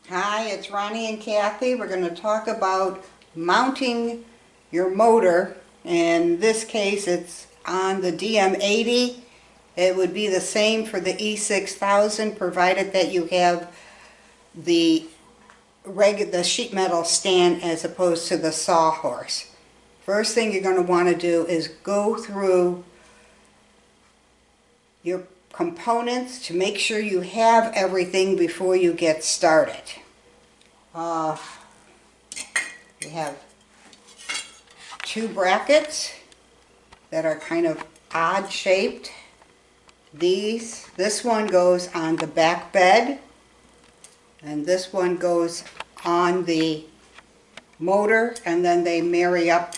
Hi, it's Ronnie and Kathy. We're going to talk about mounting your motor. In this case, it's on the DM80. It would be the same for the E6000, provided that you have the sheet metal stand as opposed to the Sawhorse. First thing you're going to want to do is go through your components to make sure you have everything before you get started. We have two brackets that are kind of odd shaped. This one goes on the back bed, and this one goes on the motor, and then they marry up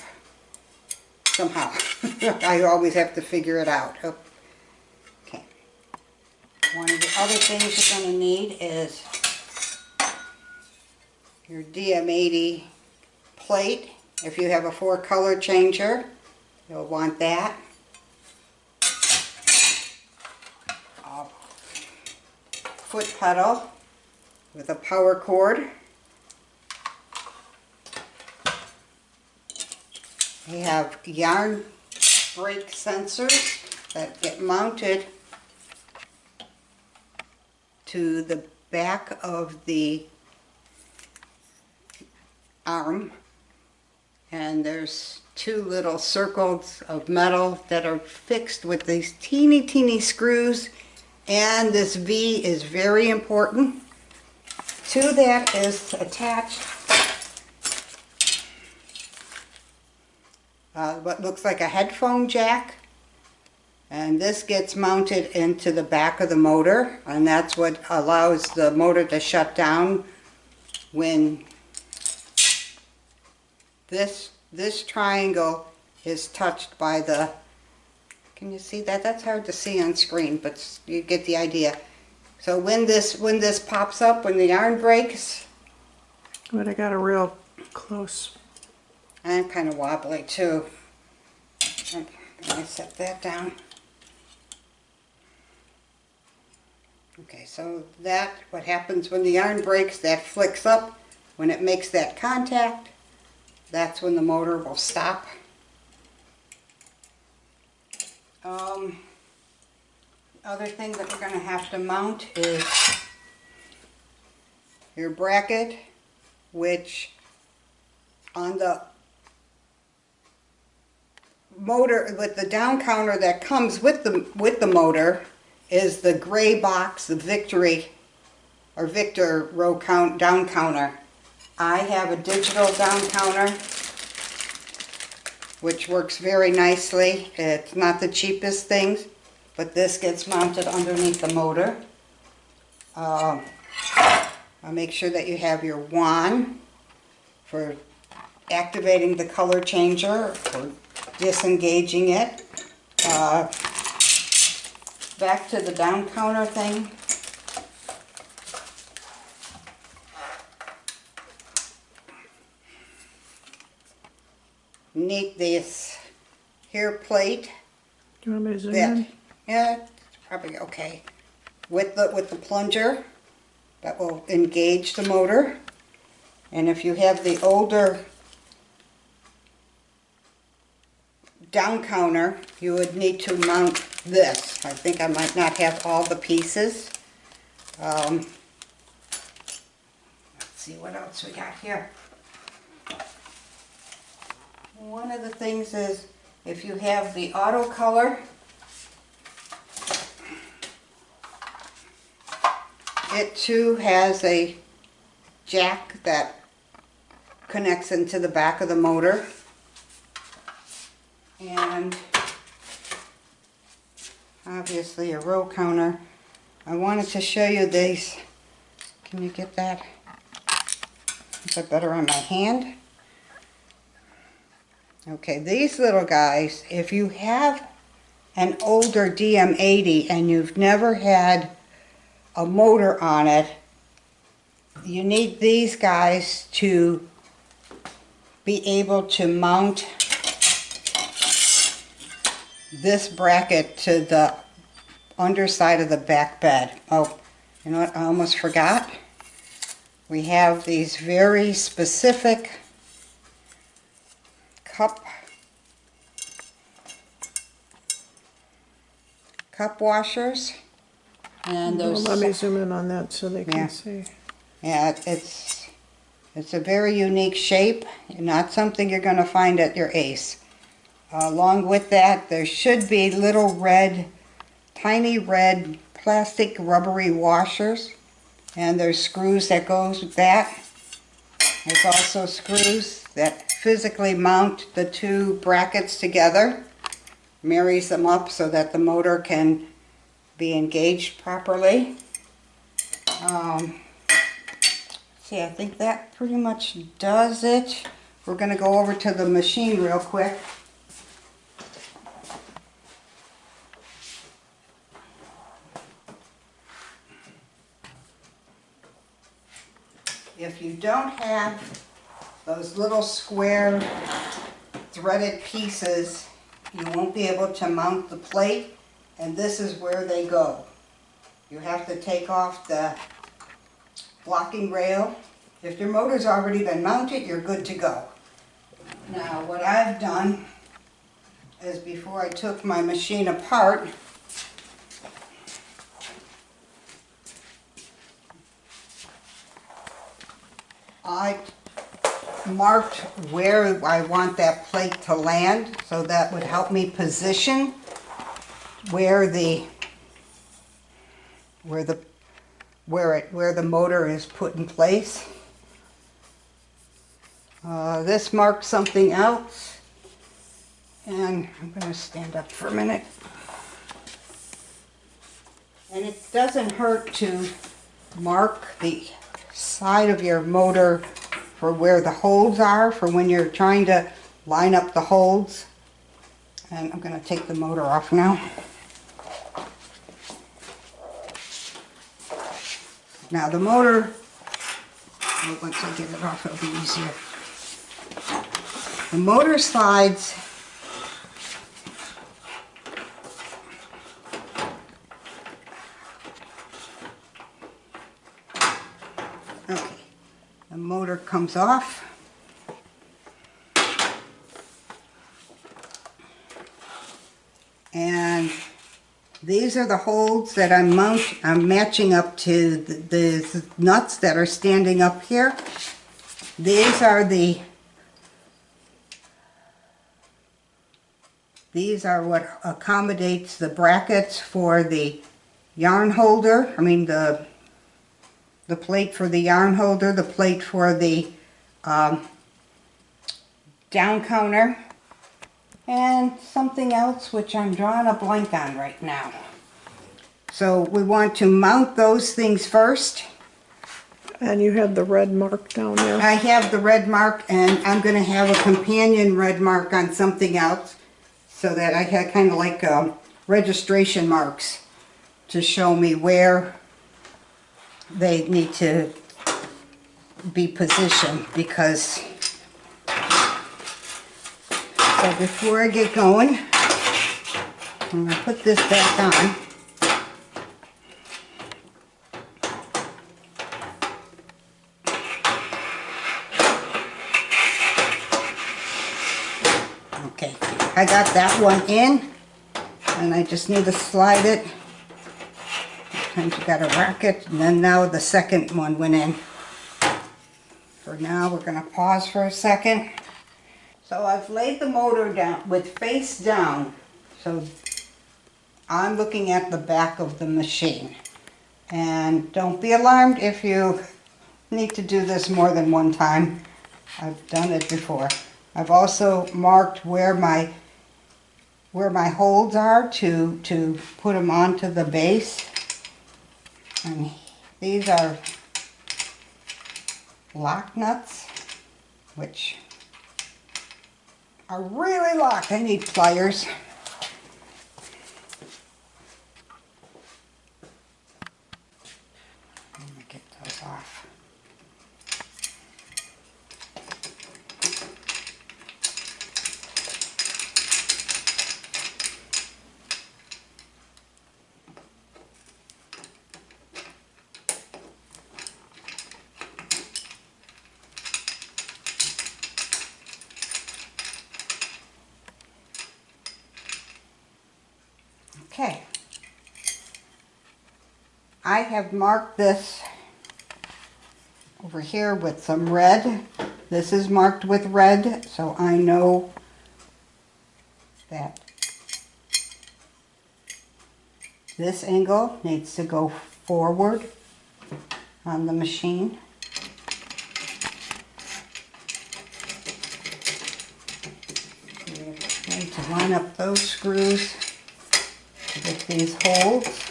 somehow. I always have to figure it out. Okay. One of the other things you're going to need is your DM80 plate. If you have a 4-color changer, you'll want that. A foot pedal with a power cord. We have yarn brake sensors that get mounted to the back of the arm, and there's two little circles of metal that are fixed with these teeny screws, and this V is very important. To that is attached what looks like a headphone jack, and this gets mounted into the back of the motor, and that's what allows the motor to shut down when this triangle is touched by the, can you see that? That's hard to see on screen, but you get the idea. So when this pops up, when the yarn breaks. But I got a real close. I'm kind of wobbly too. Can I set that down? Okay, so what happens when the yarn breaks, that flicks up. When it makes that contact, that's when the motor will stop. Other thing that we're going to have to mount is your bracket, which on the motor, with the down counter that comes with the motor, is the gray box, the Victory or Victor row down counter. I have a digital down counter, which works very nicely. It's not the cheapest things, but this gets mounted underneath the motor. I'll make sure that you have your wand for activating the color changer or disengaging it. Back to the down counter thing. Need this here plate. Do you want me to zoom in? Yeah, it's probably okay. With the plunger that will engage the motor. And if you have the older down counter, you would need to mount this. I think I might not have all the pieces. Let's see what else we got here. One of the things is, if you have the auto color, it too has a jack that connects into the back of the motor. And obviously a row counter. I wanted to show you these. Can you get that? Is that better on my hand? Okay, these little guys, if you have an older DM80 and you've never had a motor on it, you need these guys to be able to mount this bracket to the underside of the back bed. Oh, you know what, I almost forgot. we have these very specific cup washers, and Well, there's let me zoom in on that so they can Yeah. see. yeah, it's a very unique shape, not something you're going to find at your Ace. Along with that, there should be little red, tiny red plastic rubbery washers, and there's screws that goes with that. There's also screws that physically mount the two brackets together, marries them up so that the motor can be engaged properly. See, I think that pretty much does it. We're going to go over to the machine real quick. If you don't have those little square threaded pieces, you won't be able to mount the plate, and this is where they go. You have to take off the blocking rail. If your motor's already been mounted, you're good to go. Now, what I've done is, before I took my machine apart, I marked where I want that plate to land, so that would help me position where the motor is put in place. This marks something else, and I'm going to stand up for a minute. And it doesn't hurt to mark the side of your motor for where the holes are, for when you're trying to line up the holes. And I'm going to take the motor off now. Now the motor, once I get it off, it'll be easier. The motor slides okay. The motor comes off. And these are the holes that I'm matching up to the nuts that are standing up here. These are what accommodates the brackets for the yarn holder. I mean the plate for the yarn holder, the plate for the down counter, and something else which I'm drawing a blank on right now. So we want to mount those things first. And you had the red mark down there. I have the red mark, and I'm going to have a companion red mark on something else, so that I have kind of like registration marks to show me where they need to be positioned. Because so before I get going, I'm going to put this back on. Okay, I got that one in, and I just need to slide it. Sometimes you gotta rack it, and then now the second one went in. For now, we're gonna pause for a second. So I've laid the motor down with face down, so I'm looking at the back of the machine. And don't be alarmed if you need to do this more than one time. I've done it before. I've also marked where my holds are to put them onto the base. And these are lock nuts, which are really locked. I need pliers. Let me get those off. Okay. I have marked this over here with some red. This is marked with red, so I know that this angle needs to go forward on the machine. We need to line up those screws to get these holes.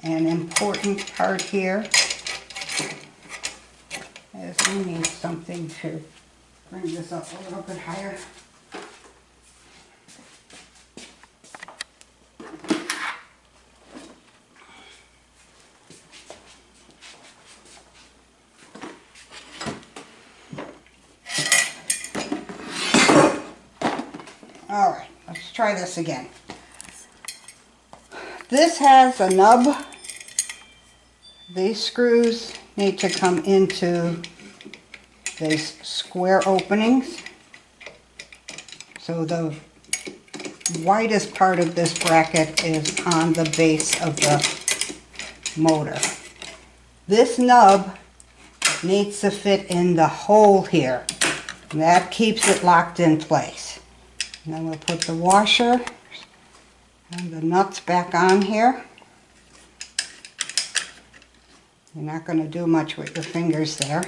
An important part here is we need something to bring this up a little bit higher. All right, let's try this again. This has a nub. These screws need to come into these square openings. So the widest part of this bracket is on the base of the motor. This nub needs to fit in the hole here. And that keeps it locked in place. And then we'll put the washer and the nuts back on here. You're not going to do much with your fingers there.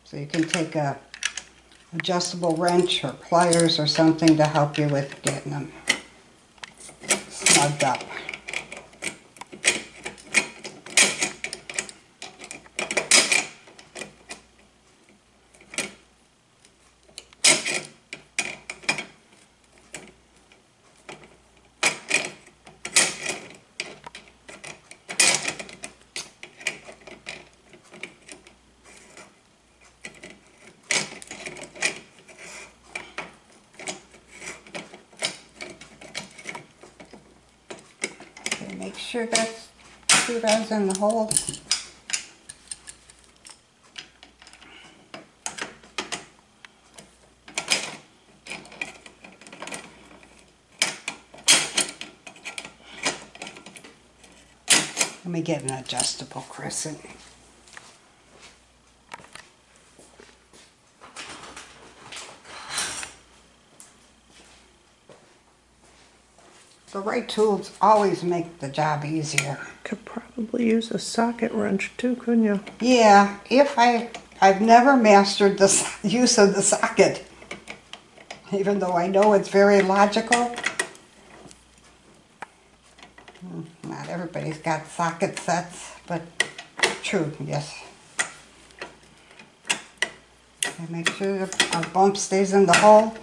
So you can take a adjustable wrench or pliers or something to help you with getting them snugged up. Make sure that's screw those in the hole. Let me get an adjustable crescent. The right tools always make the job easier. Could probably use a socket wrench too, couldn't you? Yeah, I've never mastered the use of the socket, even though I know it's very logical. Not everybody's got socket sets, but true, yes. Okay, make sure our bump stays in the hole.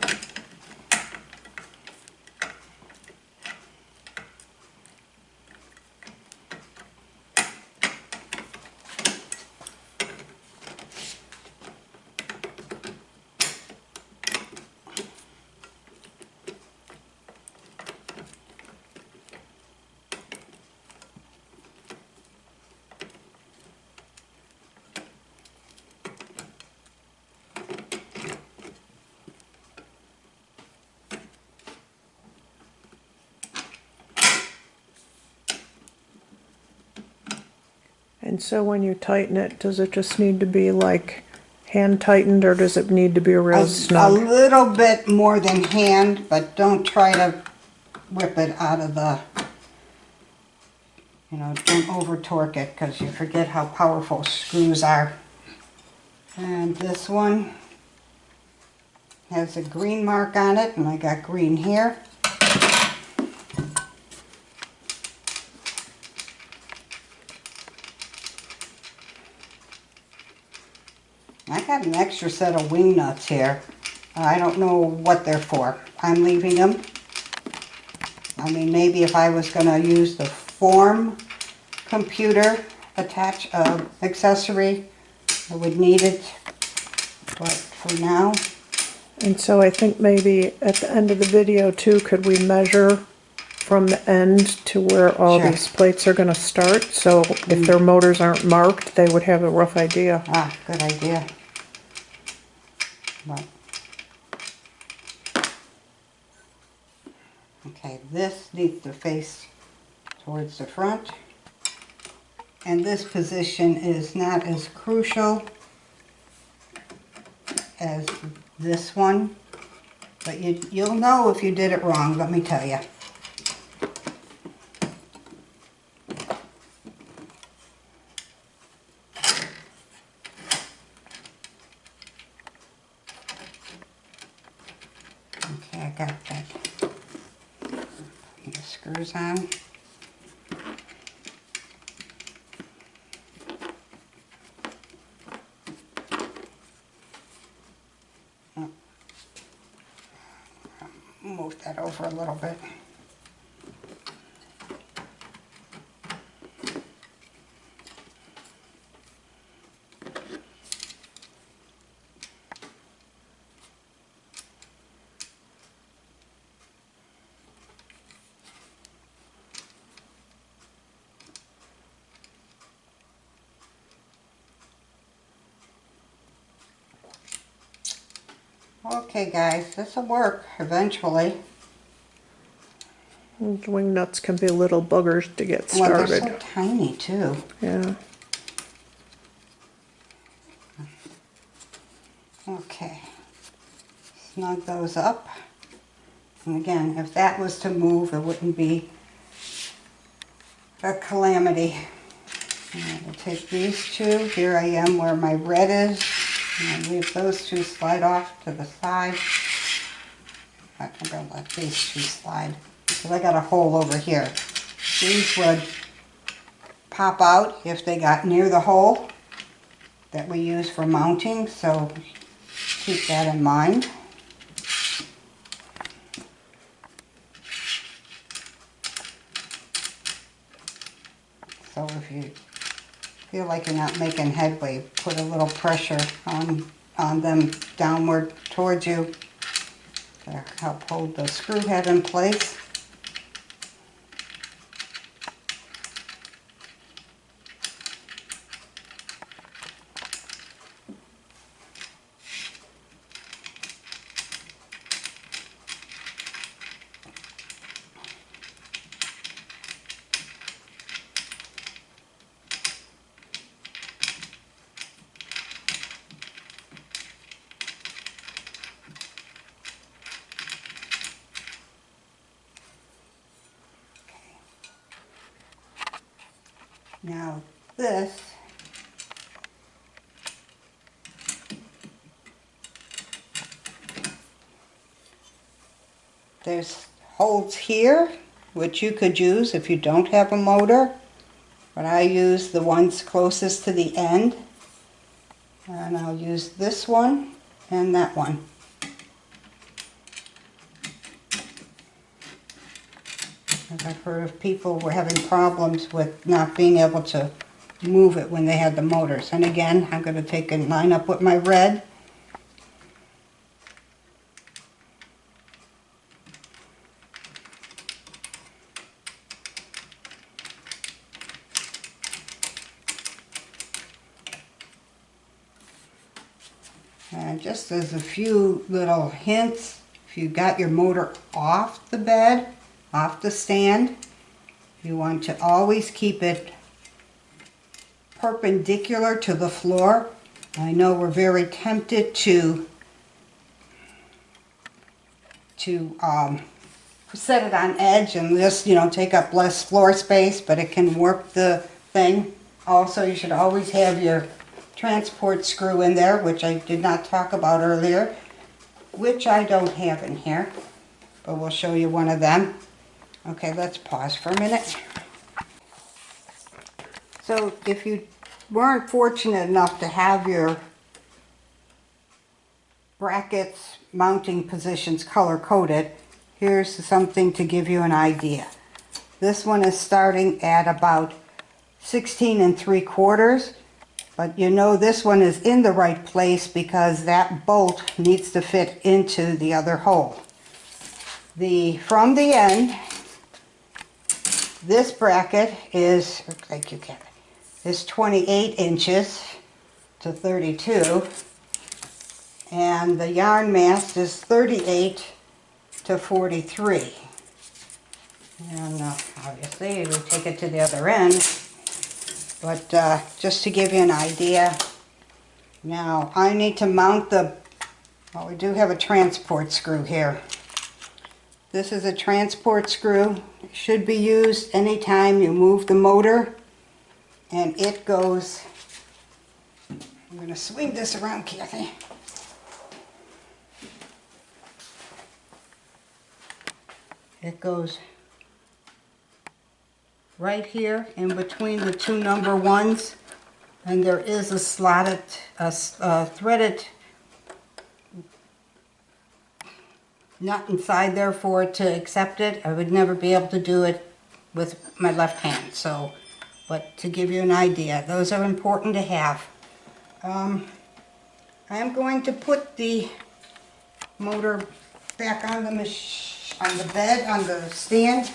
And so when you tighten it, does it just need to be like hand tightened, or does it need to be real A snug? little bit more than hand, but don't try to whip it out of the, don't over torque it because you forget how powerful screws are. And this one has a green mark on it, and I got green here. I got an extra set of wing nuts here. I don't know what they're for. I'm leaving them. I mean, maybe if I was going to use the form computer accessory, I would need it. But for now. And so I think maybe at the end of the video too, could we measure from the end to where all Sure. these plates are gonna start, so if their motors aren't marked, they would have a rough idea. Ah, good idea. But, okay, this needs to face towards the front. And this position is not as crucial as this one. But you'll know if you did it wrong, let me tell you. Okay, I got that. Put the screws on. Move that over a little bit. Okay guys, this will work eventually. Those wing nuts can be little buggers to get Well, they're so started. tiny too. Yeah. Okay, snug those up. And again, if that was to move, it wouldn't be a calamity. And I'll take these two. Here I am where my red is. And I'll leave those two slide off to the side. I'm going to let these two slide. Because I got a hole over here. These would pop out if they got near the hole that we use for mounting. So keep that in mind. So if you feel like you're not making headway, put a little pressure on them downward towards you to help hold the screw head in place. Now this there's holes here which you could use if you don't have a motor, but I use the ones closest to the end, and I'll use this one and that one. I've heard of people were having problems with not being able to move it when they had the motors. And again, I'm going to take and line up with my red. And just as a few little hints, if you got your motor off the bed, off the stand, you want to always keep it perpendicular to the floor. I know we're very tempted to set it on edge and just, take up less floor space, but it can warp the thing. Also, you should always have your transport screw in there, which I did not talk about earlier, which I don't have in here, but we'll show you one of them. Okay, let's pause for a minute. So if you weren't fortunate enough to have your brackets mounting positions color coded, here's something to give you an idea. This one is starting at about 16 3/4, but this one is in the right place because that bolt needs to fit into the other hole. From the end, This bracket is, looks like you can, is 28 inches to 32, and the yarn mast is 38 to 43. And obviously we take it to the other end, but just to give you an idea. Now I need to mount the, well, we do have a transport screw here. This is a transport screw. It should be used anytime you move the motor, and it goes, I'm going to swing this around, Kathy. It goes right here in between the two number ones, and there is a slotted, threaded nut inside there for it to accept it. I would never be able to do it with my left hand, so, but to give you an idea, those are important to have. I am going to put the motor back on the bed, on the stand.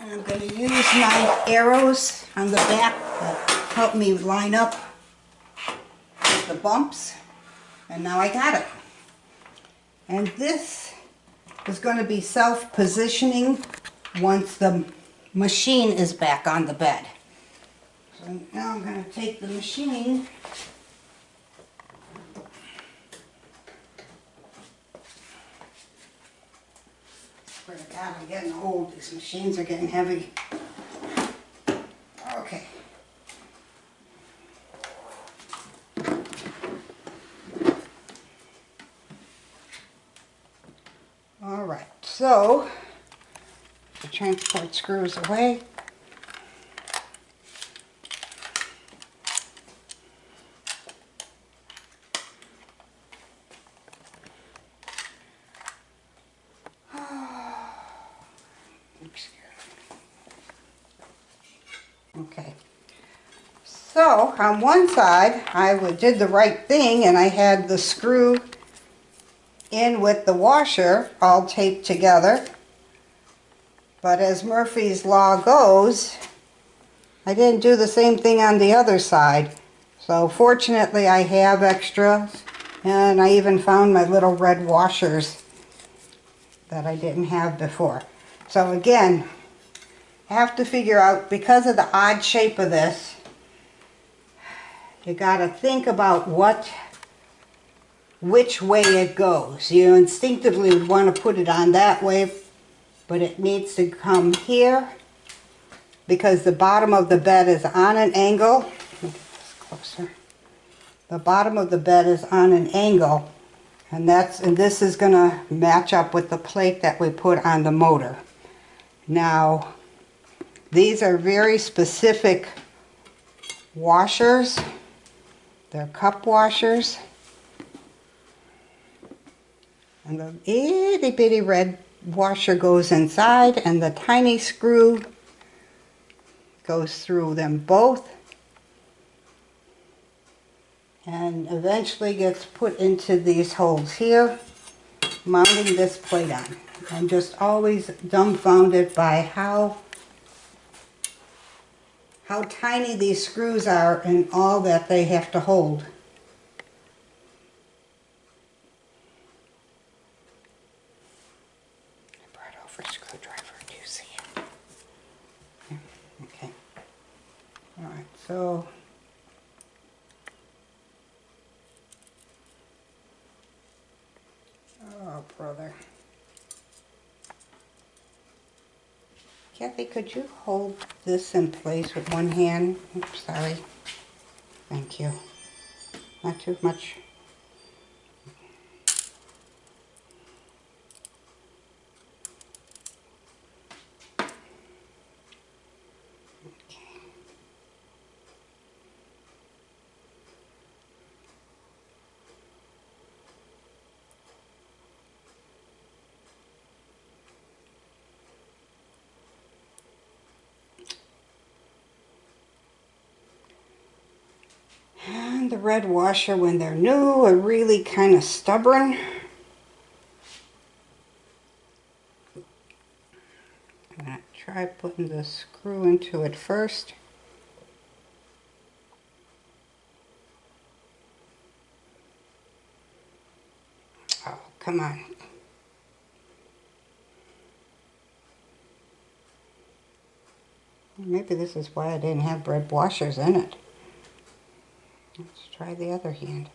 And I'm going to use my arrows on the back that help me line up with the bumps. And now I got it. And this is going to be self-positioning once the machine is back on the bed. So now I'm going to take the machine . Swear to God, I'm getting old. These machines are getting heavy. Okay. All right, so the transport screws away. Okay, so on one side I did the right thing, and I had the screw in with the washer all taped together. But as Murphy's Law goes, I didn't do the same thing on the other side. So fortunately I have extras, and I even found my little red washers that I didn't have before. So again, I have to figure out, because of the odd shape of this, you got to think about which way it goes. You instinctively would want to put it on that way, but it needs to come here because the bottom of the bed is on an angle. Let me get this closer. The bottom of the bed is on an angle, and this is going to match up with the plate that we put on the motor. Now, these are very specific washers. They're cup washers. And the itty bitty red washer goes inside, and the tiny screw goes through them both and eventually gets put into these holes here, mounting this plate on. I'm just always dumbfounded by how tiny these screws are and all that they have to hold. Screwdriver, do you see it? Yeah. Okay. All right, so oh brother. Kathy, could you hold this in place with one hand? Oops, sorry. Thank you. Not too much. And the red washer, when they're new, are really kind of stubborn. I'm going to try putting the screw into it first. Oh, come on. Maybe this is why I didn't have bread washers in it. Let's try the other hand.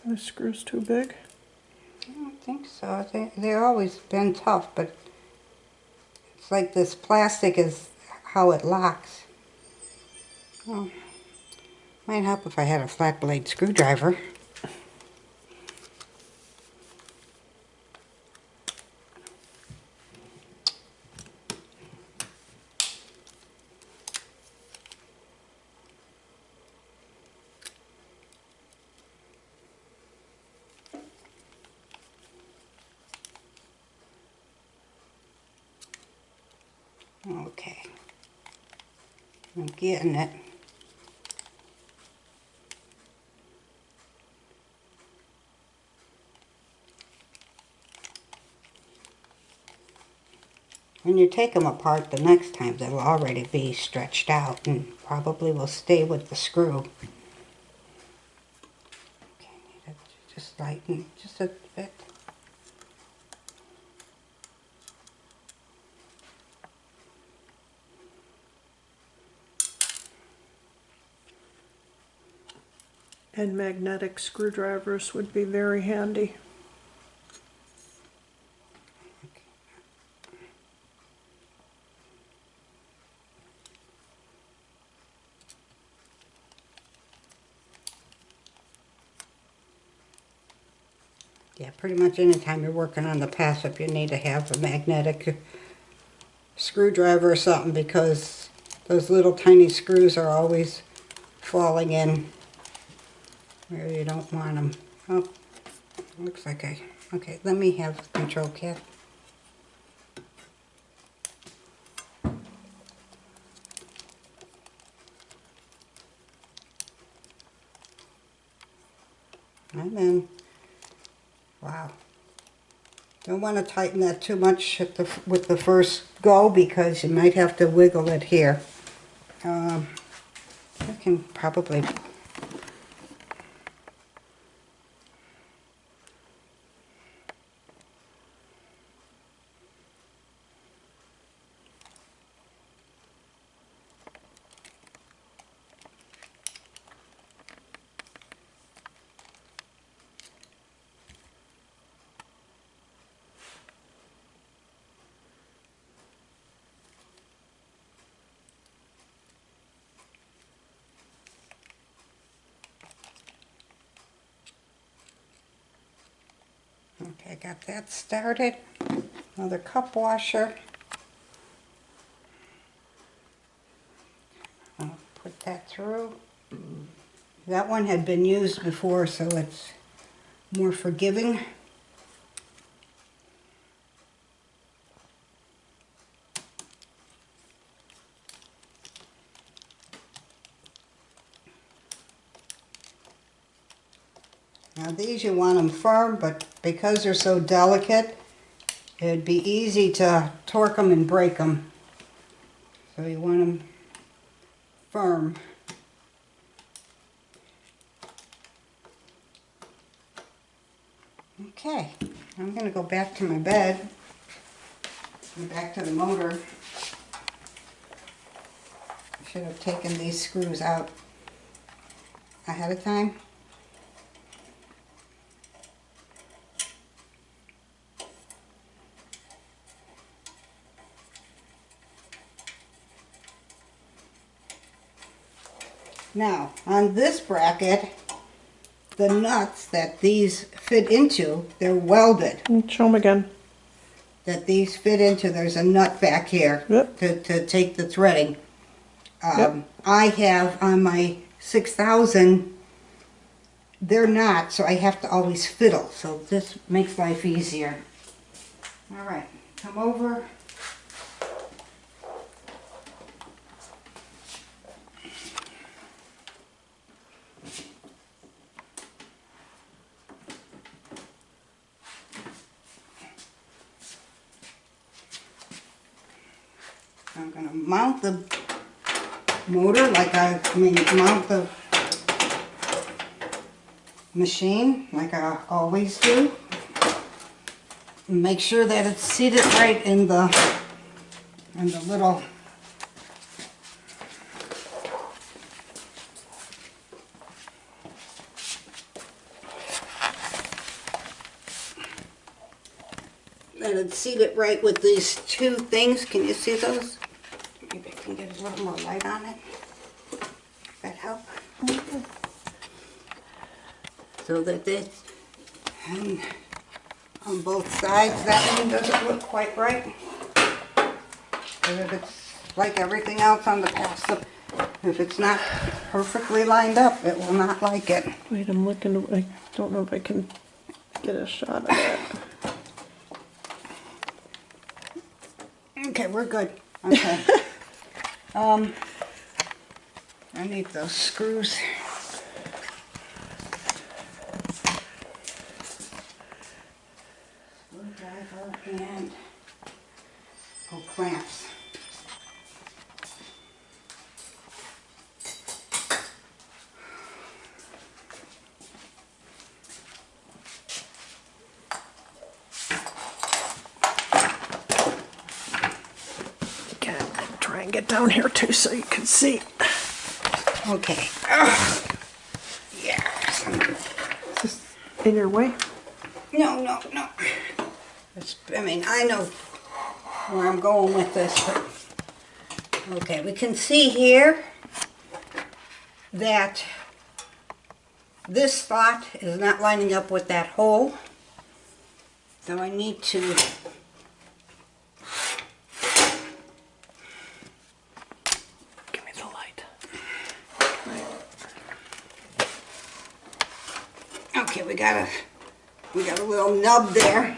The screw's too big. I don't think so. They've always been tough, but it's like this plastic is how it locks. Oh, might help if I had a flat blade screwdriver. Okay, I'm getting it. When you take them apart the next time, they'll already be stretched out and probably will stay with the screw. Okay, need to just lighten just a bit. And magnetic screwdrivers would be very handy. Yeah, pretty much anytime you're working on the Passap, you need to have a magnetic screwdriver or something, because those little tiny screws are always falling in where you don't want them. Oh, looks like okay, let me have the control cap. And then, wow. Don't want to tighten that too much with the first go, because you might have to wiggle it here. I can probably... Okay, I got that started. Another cup washer. I'll put that through. That one had been used before, so it's more forgiving. Now these you want them firm, but because they're so delicate, it'd be easy to torque them and break them. So you want them firm. Okay, I'm going to go back to my bed, and back to the motor. I should have taken these screws out ahead of time. Now, on this bracket, the nuts that these fit into, they're welded. Show them again. That these fit into, there's a nut back here. Yep. to take the threading. Yep. I have on my 6000, they're not, so I have to always fiddle. So this makes life easier. All right, come over. I'm going to mount the motor mount the machine like I always do. Make sure that it's seated right in the little with these two things. Can you see those? Maybe I can get a little more light on it. That help? So that it's on both sides. That one doesn't look quite right. And if it's like everything else on the Passap, if it's not perfectly lined up, it will not like it. Wait, I'm looking. I don't know if I can get a shot of it. Okay, we're good. Okay. I need those screws. Screwdriver and clamps. Try and get down here too so you can see. Okay. Yeah. Is this in your way? No. I mean, I know where I'm going with this, but okay, we can see here that this spot is not lining up with that hole, so I need to give me the light. Okay, we got a little nub there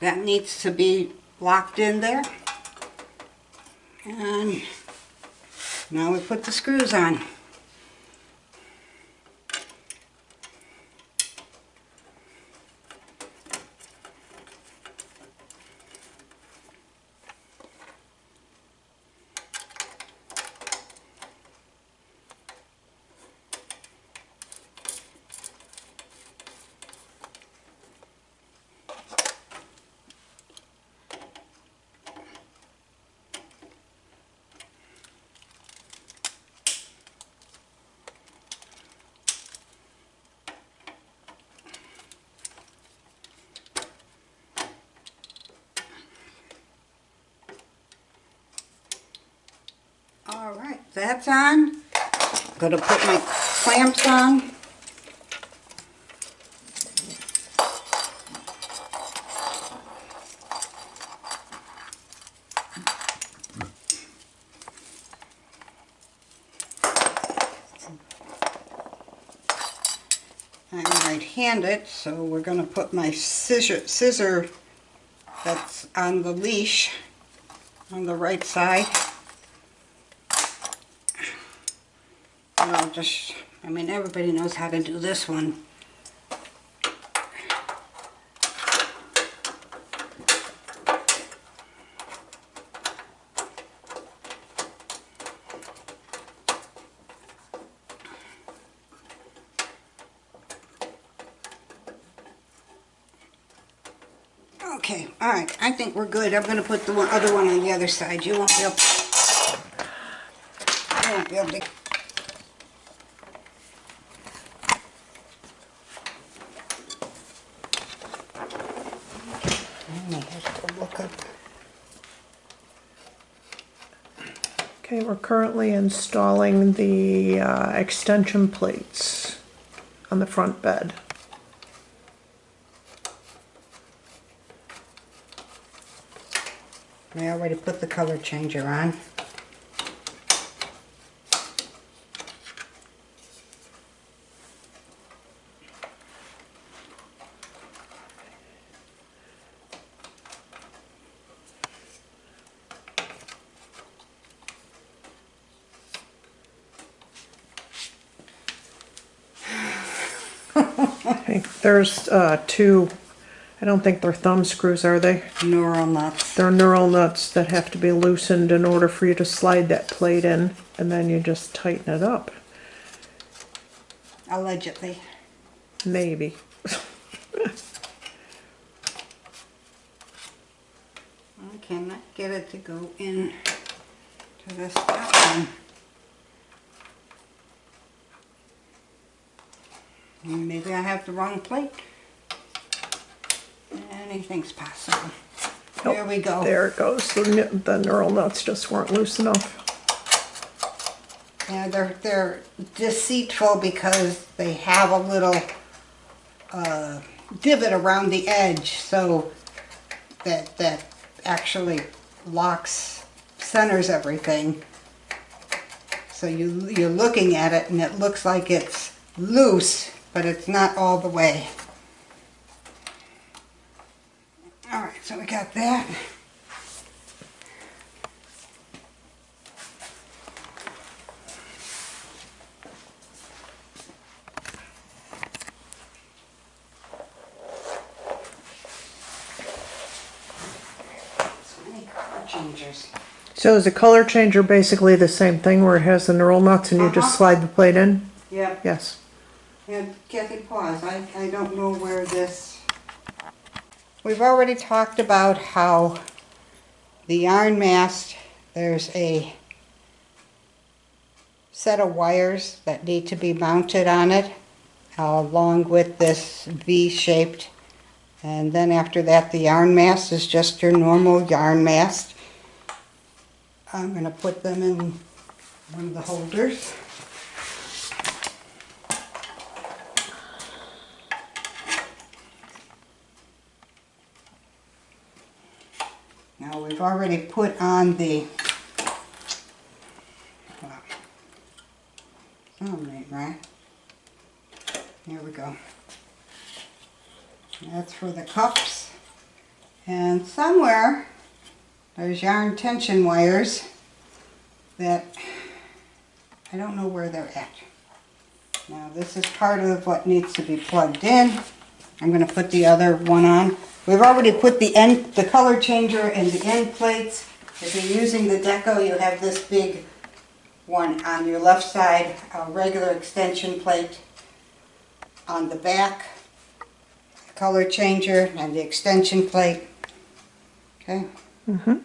that needs to be locked in there. And now we put the screws on. Alright, that's on. Gonna put my clamps on. I'm right-handed, so we're gonna put my scissor that's on the leash on the right side. I mean, everybody knows how to do this one. Okay, alright, I think we're good. I'm going to put the other one on the other side. You won't be able to... Okay, we're currently installing the extension plates on the front bed. I already put the color changer on. Okay, there's two I don't think they're thumb screws, are they? Neural nuts. They're knurl nuts that have to be loosened in order for you to slide that plate in, and then you just tighten it up. Allegedly. Maybe. I cannot get it to go in to this top one. Maybe I have the wrong plate. Anything's possible. There we go. There it goes. The knurl nuts just weren't loose enough. Yeah, they're deceitful because they have a little divot around the edge, so that actually centers everything. So you're looking at it and it looks like it's loose, but it's not all the way. All right, so we got that. Changers. So is the color changer basically the same thing where it has the knurl nuts and you just slide the plate in? Yep. Yes. And Kathy, pause. I don't know where this... We've already talked about how the yarn mast, there's a set of wires that need to be mounted on it, along with this V-shaped. And then after that, the yarn mast is just your normal yarn mast. I'm going to put them in one of the holders. Now we've already put on the, right? Here we go. That's for the cups. And somewhere there's yarn tension wires that I don't know where they're at. Now this is part of what needs to be plugged in. I'm going to put the other one on. We've already put the color changer and the end plates. If you're using the deco, you have this big one on your left side, a regular extension plate. On the back, the color changer and the extension plate. Okay. Mm-hmm.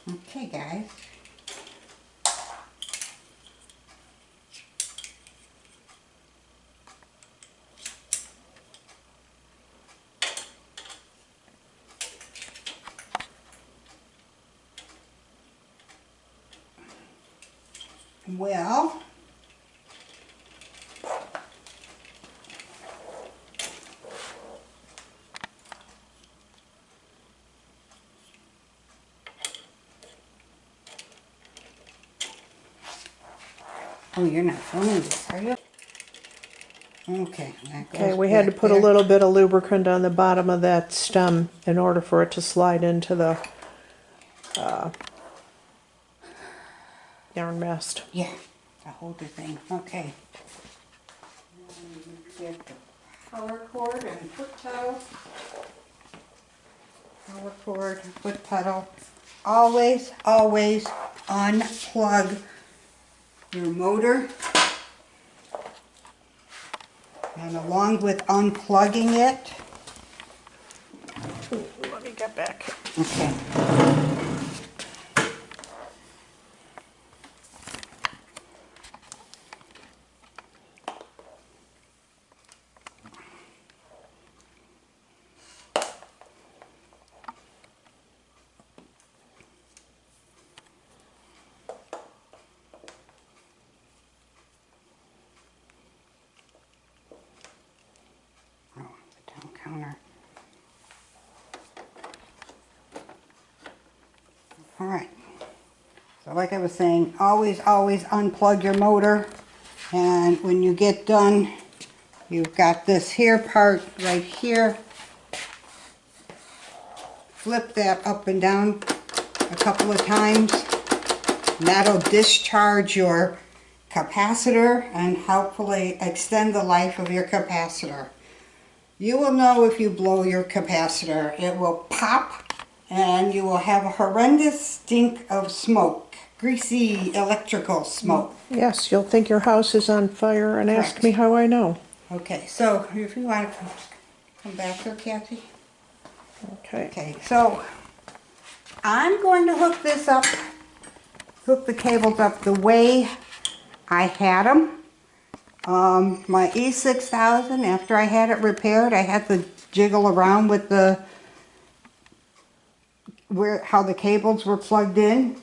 Okay, guys. Well, oh, you're not filming this, are you? Okay. That goes Okay, we had to back put a there. little bit of lubricant on the bottom of that stem in order for it to slide into the yarn mast. Yeah, the holder thing. Okay. Get the power cord and foot pedal. Power cord, foot pedal. Always, always unplug your motor. And along with unplugging it, Ooh, let me get back. okay. like I was saying, always unplug your motor. And when you get done, you've got this here part right here. Flip that up and down a couple of times. And that'll discharge your capacitor and hopefully extend the life of your capacitor. You will know if you blow your capacitor. It will pop and you will have a horrendous stink of smoke. Greasy electrical smoke. Yes, you'll think your house is on fire and ask me how I know. Okay, so if you want to come back here, Kathy. Okay. Okay, so I'm going to hook this up, hook the cables up the way I had them. My E6000, after I had it repaired, I had to jiggle around with how the cables were plugged in.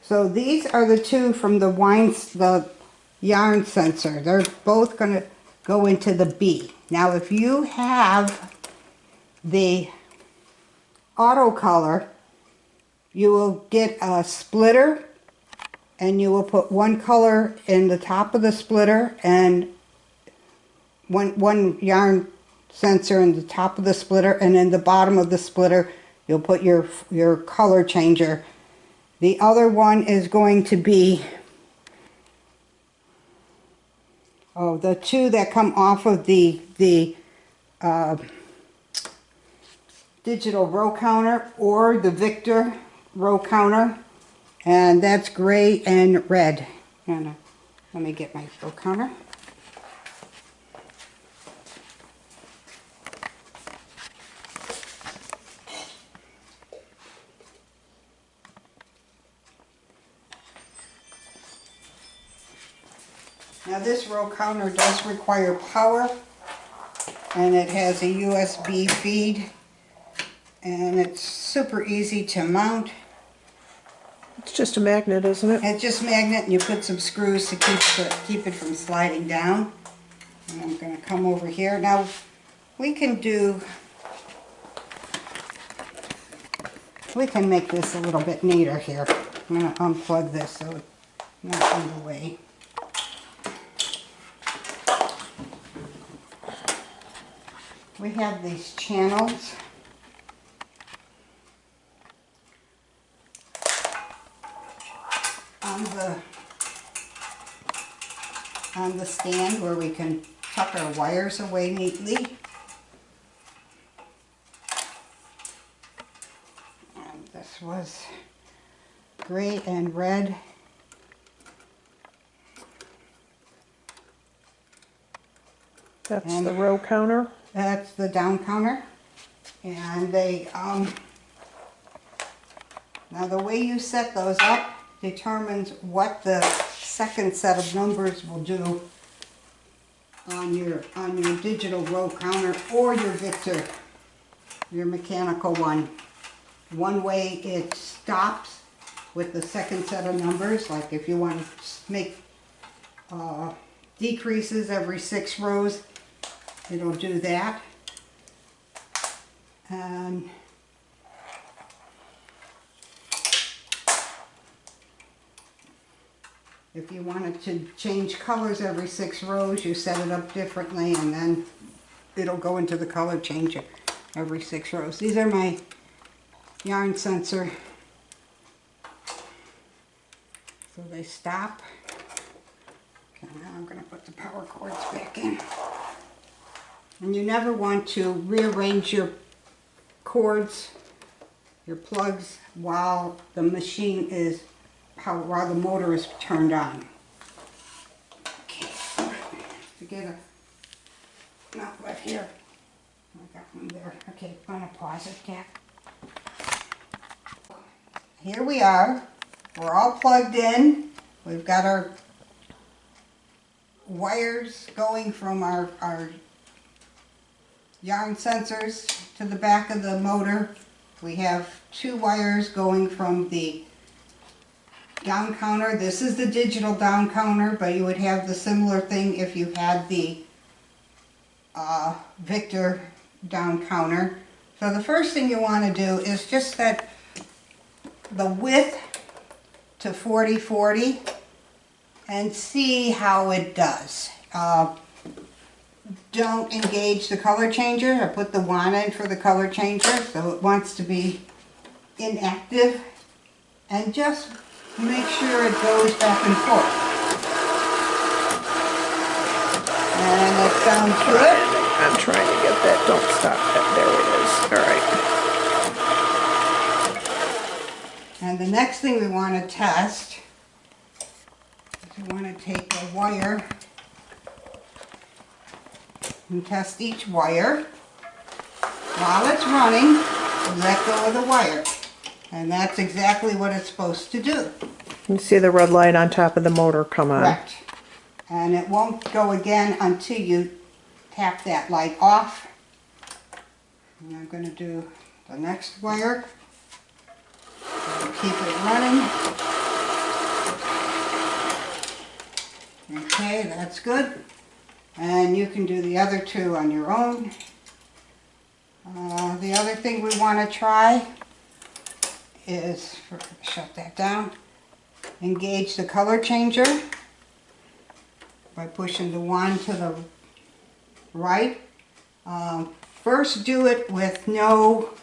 So these are the two from the yarn sensor. They're both going to go into the B. Now if you have the auto color, you will get a splitter and you will put one color in the top of the splitter and one yarn sensor in the top of the splitter, and in the bottom of the splitter you'll put your color changer. The other one is going to be the two that come off of the digital row counter or the Victor row counter, and that's gray and red. And let me get my row counter. Now this row counter does require power, and it has a USB feed, and it's super easy to mount. It's just a magnet, isn't it? It's just magnet, and you put some screws to keep it from sliding down. And I'm going to come over here. Now we can make this a little bit neater here. I'm going to unplug this so it's not in the way. We have these channels. On the stand where we can tuck our wires away neatly. And this was gray and red. That's the row counter. That's the down counter. And they, now the way you set those up determines what the second set of numbers will do on your digital row counter or your Victor, your mechanical one. One way it stops with the second set of numbers, like if you want to make decreases every 6 rows, it'll do that. And if you wanted to change colors every 6 rows, you set it up differently, and then it'll go into the color changer every 6 rows. These are my yarn sensor. So they stop. Okay, now I'm going to put the power cords back in. And you never want to rearrange your cords, your plugs, while the machine is while the motor is turned on. Okay, to get a outlet here. I got one there. Okay, I'm gonna pause it, Kat. Here we are. We're all plugged in. We've got our wires going from our yarn sensors to the back of the motor. We have 2 wires going from the down counter. This is the digital down counter, but you would have the similar thing if you had the Victor down counter. So the first thing you want to do is just set the width to 40-40 and see how it does. Don't engage the color changer. I put the wand in for the color changer, so it wants to be inactive. And just make sure it goes back and forth. And it's down good. I'm trying to get that. Don't stop that. There it is. All right. And the next thing we want to test is we want to take a wire and test each wire. While it's running, let go of the wire. And that's exactly what it's supposed to do. You see the red light on top of the motor come on. Correct. And it won't go again until you tap that light off. And I'm going to do the next wire. Keep it running. Okay, that's good. And you can do the other two on your own. The other thing we want to try is, shut that down, engage the color changer by pushing the wand to the right. First do it with no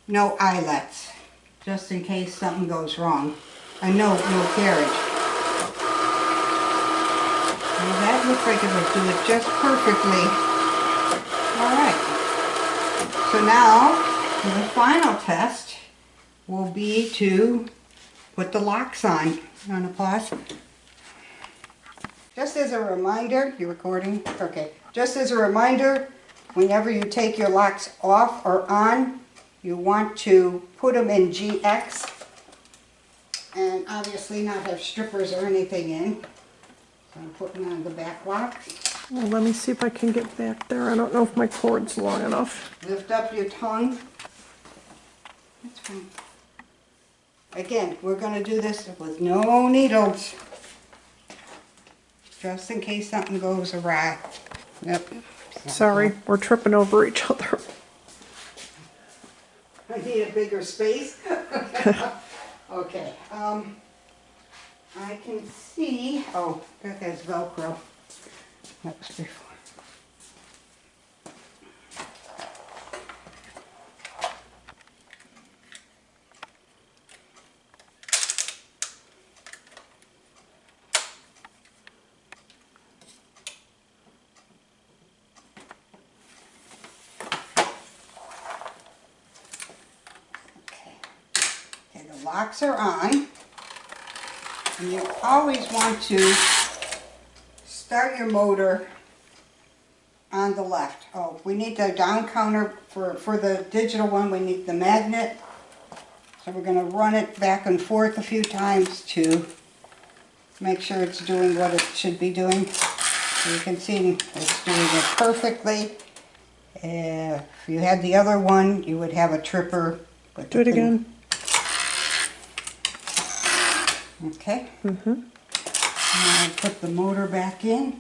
eyelets, just in case something goes wrong. And no carriage. Well, that looks like it will do it just perfectly. Alright. So now, the final test will be to put the locks on. You want to pause? Just as a reminder, you recording? Okay. Just as a reminder, whenever you take your locks off or on, you want to put them in GX. And obviously not have strippers or anything in. So I'm putting on the back locks. Well, let me see if I can get back there. I don't know if my cord's long enough. Lift up your tongue. That's fine. Again, we're going to do this with no needles. Just in case something goes awry. Yep. Sorry, we're tripping over each other. I need a bigger space. Okay. I can see, oh, that has Velcro. That was before. Okay, the locks are on. And you always want to start your motor on the left. Oh, we need the down counter for the digital one. We need the magnet. So we're going to run it back and forth a few times to make sure it's doing what it should be doing. So you can see it's doing it perfectly. If you had the other one, you would have a tripper. But Do it again. Okay. Now I'll put the motor back in.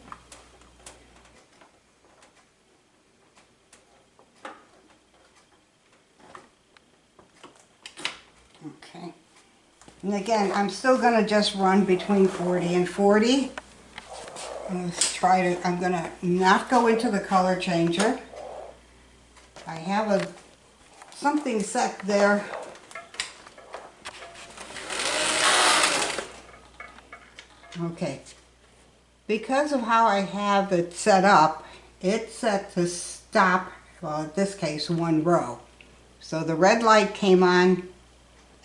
Okay. And again, I'm still going to just run between 40 and 40. I'm going to not go into the color changer. I have something set there. Okay, because of how I have it set up, it's set to stop, well in this case, one row. So the red light came on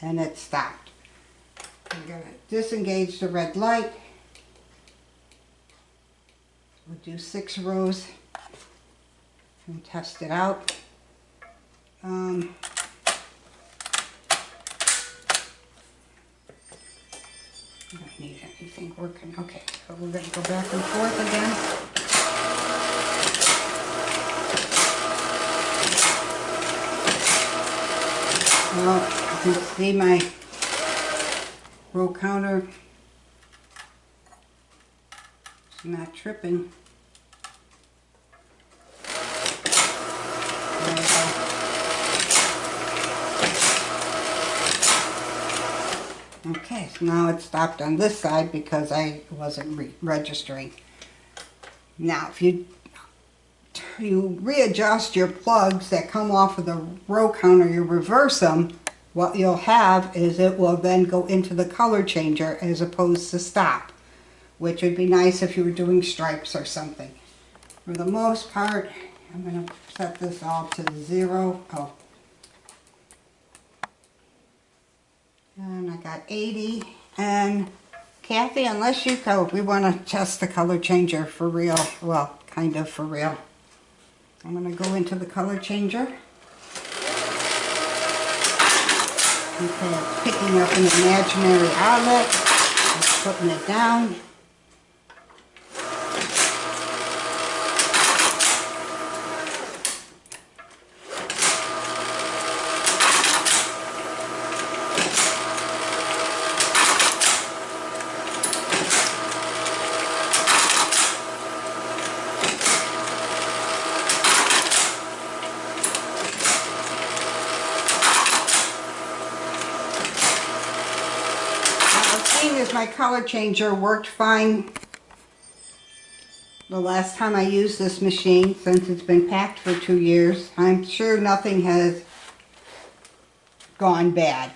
and it stopped. I'm going to disengage the red light. We'll do 6 rows and test it out. I don't need anything working. Okay, so we're going to go back and forth again. Well, you can see my row counter is not tripping. There we go. Okay. Okay, so now it stopped on this side because I wasn't registering. Now, if you readjust your plugs that come off of the row counter, you reverse them, what you'll have is it will then go into the color changer as opposed to stop, which would be nice if you were doing stripes or something. For the most part, I'm going to set this all to 0. Oh. And I got 80. And Kathy, unless you go, we want to test the color changer for real. Well, kind of for real. I'm going to go into the color changer. Okay, it's picking up an imaginary outlet. Just putting it down. Seeing as my color changer worked fine the last time I used this machine, since it's been packed for 2 years, I'm sure nothing has gone bad.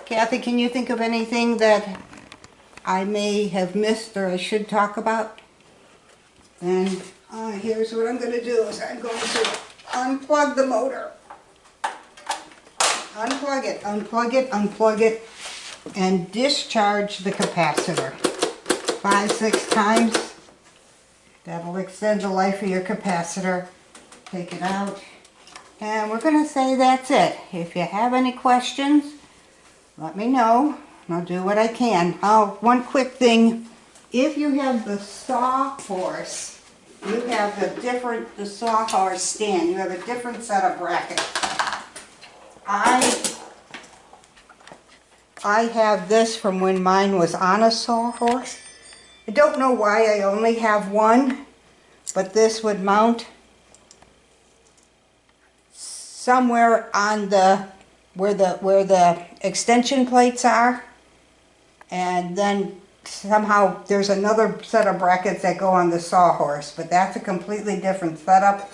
Kathy, can you think of anything that I may have missed or I should talk about? And here's what I'm going to do is I'm going to unplug the motor. Unplug it, unplug it, unplug it, and discharge the capacitor 5-6 times. That'll extend the life of your capacitor. Take it out. And we're going to say that's it. If you have any questions, let me know. I'll do what I can. Oh, one quick thing. If you have the Sawhorse, you have the Sawhorse stand. You have a different set of brackets. I have this from when mine was on a Sawhorse. I don't know why I only have one, but this would mount somewhere on where the extension plates are, and then somehow there's another set of brackets that go on the Sawhorse, but that's a completely different setup.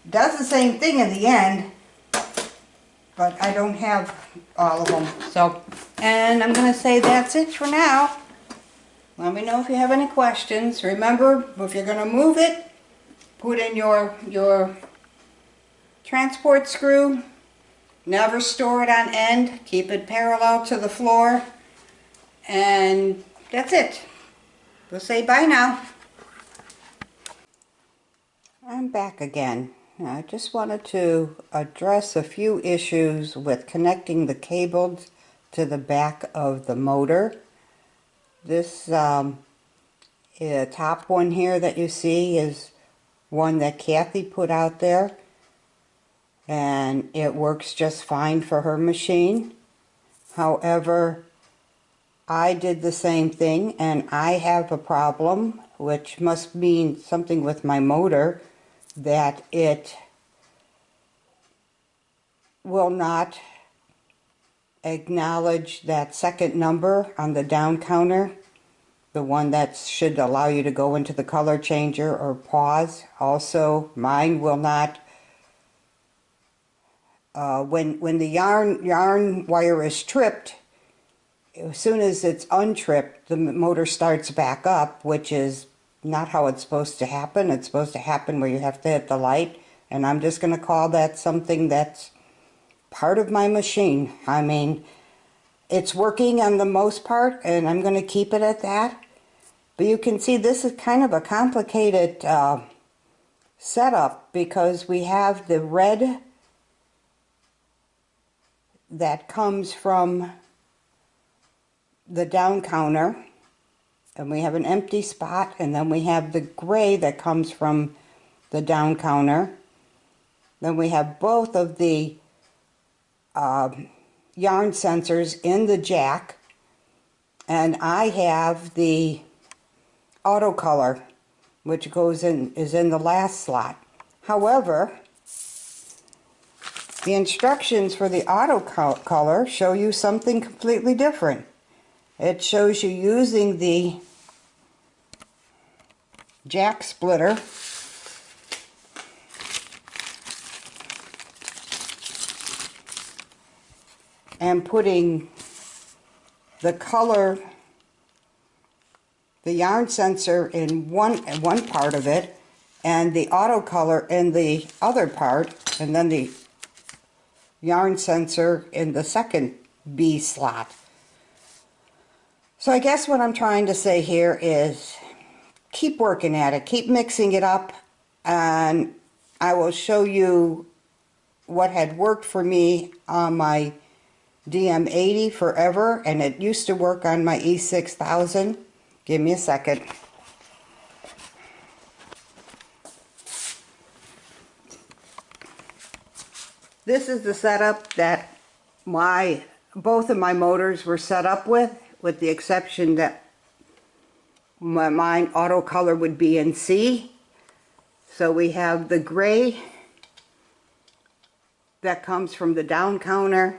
Does the same thing in the end, but I don't have all of them. So, and I'm going to say that's it for now. Let me know if you have any questions. Remember, if you're going to move it, put in your transport screw. Never store it on end. Keep it parallel to the floor. And that's it. We'll say bye now. I'm back again. I just wanted to address a few issues with connecting the cables to the back of the motor. This top one here that you see is one that Kathy put out there, and it works just fine for her machine. However, I did the same thing, and I have a problem, which must mean something with my motor, that it will not acknowledge that second number on the down counter, the one that should allow you to go into the color changer or pause. Also, mine will not, when the yarn wire is tripped, as soon as it's untripped, the motor starts back up, which is not how it's supposed to happen. It's supposed to happen where you have to hit the light, and I'm just going to call that something that's part of my machine. I mean, it's working on the most part, and I'm going to keep it at that. But you can see this is kind of a complicated setup, because we have the red that comes from the down counter, and we have an empty spot, and then we have the gray that comes from the down counter. Then we have both of the yarn sensors in the jack, and I have the auto color, which is in the last slot. However, the instructions for the auto color show you something completely different. It shows you using the jack splitter and putting the color, the yarn sensor in one part of it and the auto color in the other part, and then the yarn sensor in the second B slot. So I guess what I'm trying to say here is keep working at it, keep mixing it up, and I will show you what had worked for me on my DM80 forever, and it used to work on my E6000. Give me a second. This is the setup that both of my motors were set up with the exception that mine auto color would be in C. So we have the gray that comes from the down counter,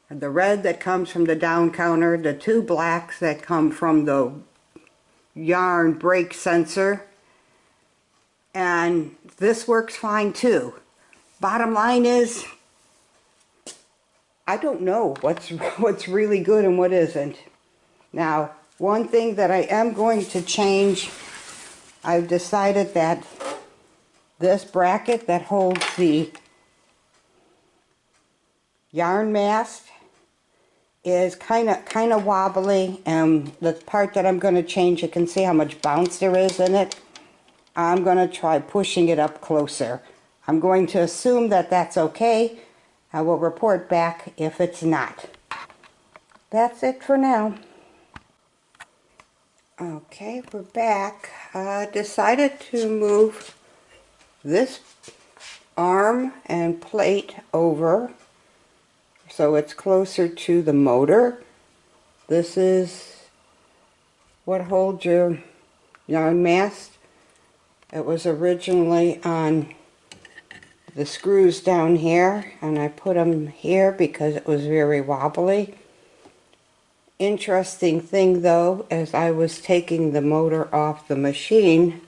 and the red that comes from the down counter, the two blacks that come from the yarn break sensor, and this works fine too. Bottom line is, I don't know what's really good and what isn't. Now, one thing that I am going to change, I've decided that this bracket that holds the yarn mast is kind of wobbly, and the part that I'm going to change, you can see how much bounce there is in it. I'm going to try pushing it up closer. I'm going to assume that that's okay. I will report back if it's not. That's it for now. Okay, we're back. I decided to move this arm and plate over so it's closer to the motor. This is what holds your yarn mast. It was originally on the screws down here, and I put them here because it was very wobbly. Interesting thing though, as I was taking the motor off the machine,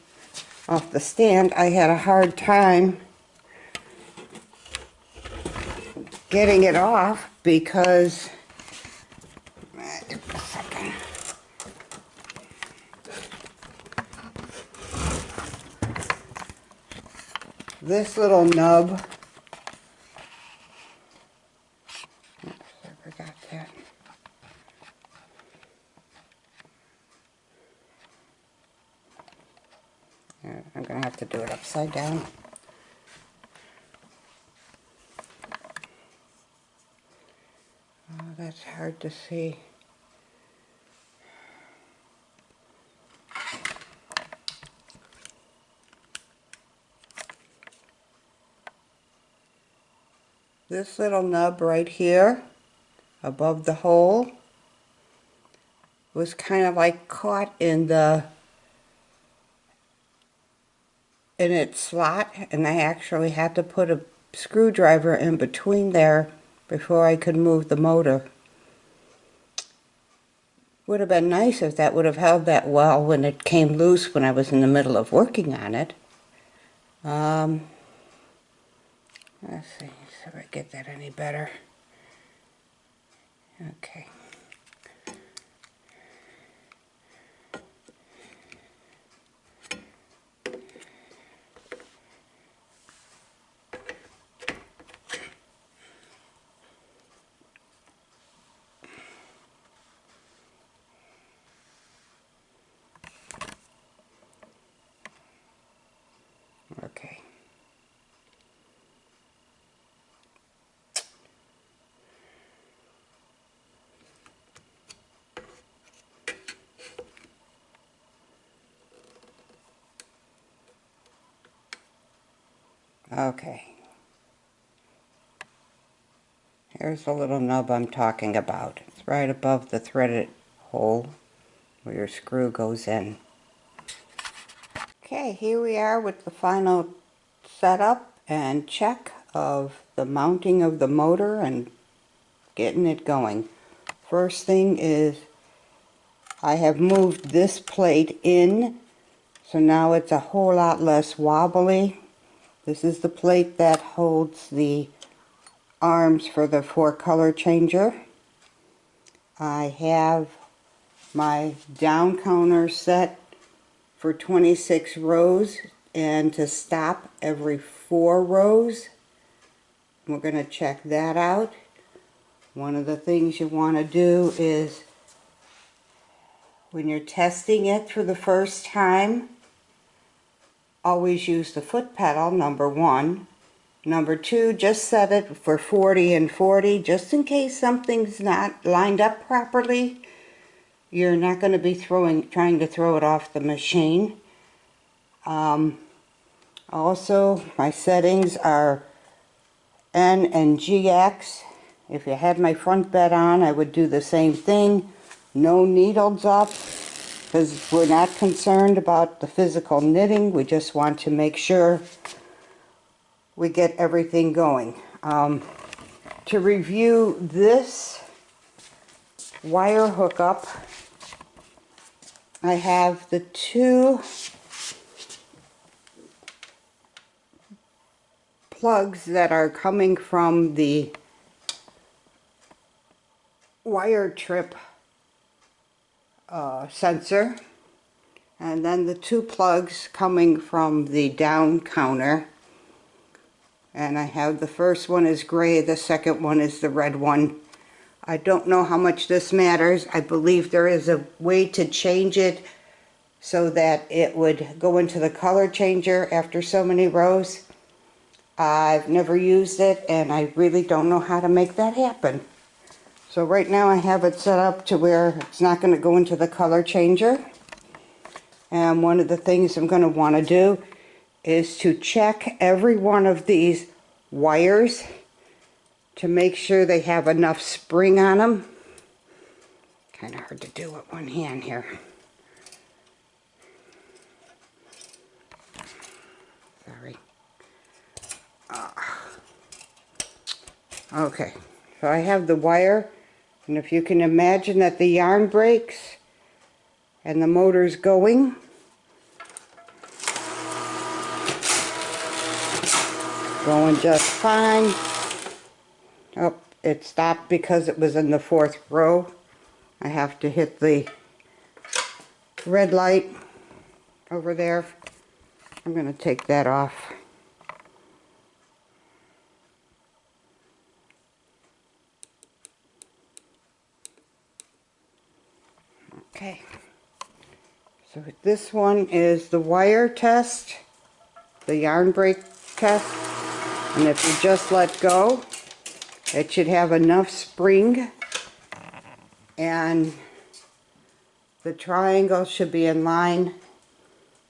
off the stand, I had a hard time getting it off because this little nub, oops, I forgot that. I'm going to have to do it upside down. Oh, that's hard to see. This little nub right here, above the hole, was kind of like caught in its slot, and I actually had to put a screwdriver in between there before I could move the motor. Would have been nice if that would have held that well when it came loose when I was in the middle of working on it. Let's see if I get that any better. Okay. Okay. Okay. Here's the little nub I'm talking about. It's right above the threaded hole where your screw goes in. Okay, here we are with the final setup and check of the mounting of the motor and getting it going. First thing is I have moved this plate in, so now it's a whole lot less wobbly. This is the plate that holds the arms for the 4-color changer. I have my down counter set for 26 rows, and to stop every 4 rows. We're going to check that out. One of the things you want to do is, when you're testing it for the first time, always use the foot pedal, number 1. Number 2, just set it for 40 and 40, just in case something's not lined up properly. You're not going to be trying to throw it off the machine. Also, my settings are N and GX. If you had my front bed on, I would do the same thing. No needles up, because we're not concerned about the physical knitting. We just want to make sure we get everything going. To review this wire hookup, I have the 2 plugs that are coming from the wire trip sensor, and then the 2 plugs coming from the down counter. And I have the first one is gray, the second one is the red one. I don't know how much this matters. I believe there is a way to change it so that it would go into the color changer after so many rows. I've never used it, and I really don't know how to make that happen. So right now I have it set up to where it's not going to go into the color changer. And one of the things I'm going to want to do is to check every one of these wires to make sure they have enough spring on them. Kind of hard to do with one hand here. Sorry. Okay, so I have the wire, and if you can imagine that the yarn breaks and the motor's going, going just fine. Oh, it stopped because it was in the 4th row. I have to hit the red light over there. I'm going to take that off. Okay, so this one is the wire test, the yarn break test, and if you just let go, it should have enough spring, and the triangle should be in line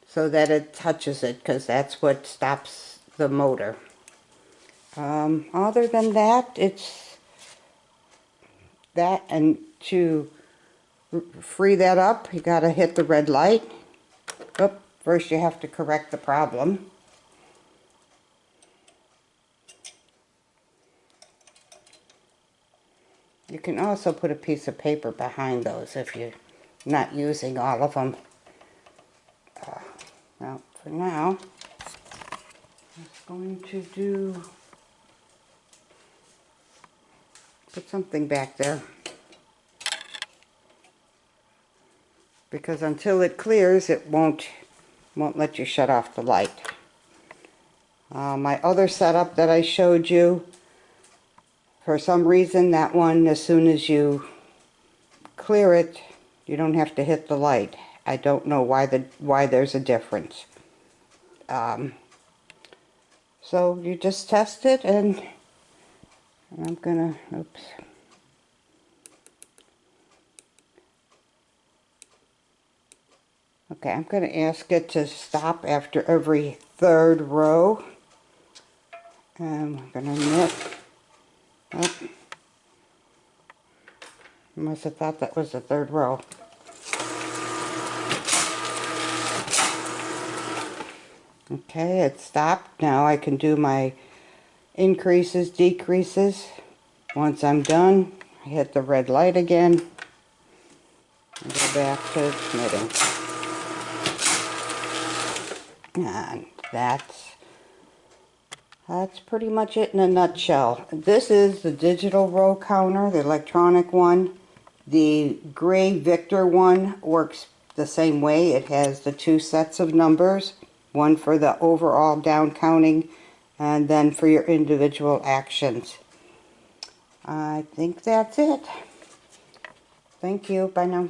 so that it touches it, because that's what stops the motor. Other than that, it's that, and to free that up, you got to hit the red light. Oh, first you have to correct the problem. You can also put a piece of paper behind those if you're not using all of them. Well, for now, I'm going to put something back there, because until it clears, it won't let you shut off the light. My other setup that I showed you, for some reason that one, as soon as you clear it, you don't have to hit the light. I don't know why there's a difference. So you just test it, and I'm gonna, oops. Okay, I'm going to ask it to stop after every 3rd row. And we're going to knit. Oh. I must have thought that was the 3rd row. Okay, it stopped. Now I can do my increases, decreases. Once I'm done, I hit the red light again. Go back to knitting. And that's pretty much it in a nutshell. This is the digital row counter, the electronic one. The gray Victor one works the same way. It has the 2 sets of numbers, one for the overall down counting and then for your individual actions. I think that's it. Thank you. Bye now.